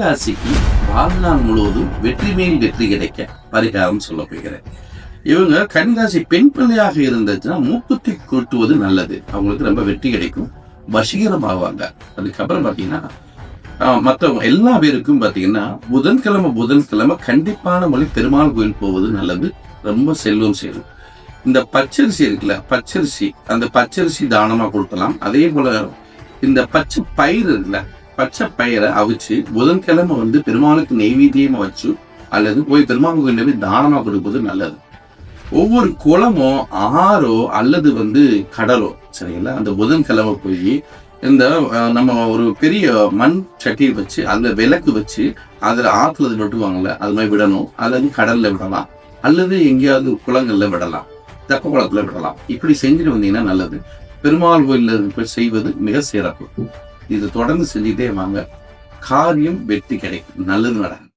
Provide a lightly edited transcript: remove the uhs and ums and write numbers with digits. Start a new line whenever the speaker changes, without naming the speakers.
கன்னிராசிக்கு வாழ்நாள் முழுவதும் வெற்றி மேல் வெற்றி கிடைக்க பரிகாரம் சொல்ல போகிறேன். இவங்க கன்னிராசி பெண் பிள்ளையாக இருந்துச்சுன்னா மூக்குத்தி கூட்டுவது நல்லது. அவங்களுக்கு ரொம்ப வெற்றி கிடைக்கும், வசீகரம் ஆவாங்க. அதுக்கப்புறம் பாத்தீங்கன்னா மற்றவங்க எல்லா பேருக்கும் பாத்தீங்கன்னா புதன்கிழமை கண்டிப்பான மொழி பெருமாள் கோயில் போவது நல்லது. ரொம்ப செல்வம் சேரும். இந்த பச்சரிசி இருக்குல்ல, அந்த பச்சரிசி தானமா கொடுக்கலாம். அதே போல இந்த பச்சை பயிர் இருக்குல்ல, பச்சை பயிரை அவிச்சு புதன்கிழமை பெருமாளுக்கு நெய்வேத்தியமா வச்சு அல்லது போய் பெருமாள் கோயில் போய் தானமா கொடுப்பது நல்லது. ஒவ்வொரு குளமோ ஆறோ அல்லது கடலோ சரிங்களா, அந்த புதன்கிழமை போய் இந்த நம்ம ஒரு பெரிய மண் சட்டியை வச்சு அதுல விளக்கு வச்சு அதுல ஆத்துல விட்டுவாங்கல்ல, அது மாதிரி விடணும். அல்லது கடல்ல விடலாம், அல்லது எங்கேயாவது குளங்கள்ல விடலாம், தெப்ப குளத்துல விடலாம். இப்படி செஞ்சுட்டு வந்தீங்கன்னா நல்லது. பெருமாள் கோயில்ல செய்வது மிக சிறப்பு. இது தொடர்ந்து செஞ்சுட்டே வாங்க, காரியம் வெற்றி கிடைக்கும், நல்லது நடக்கும்.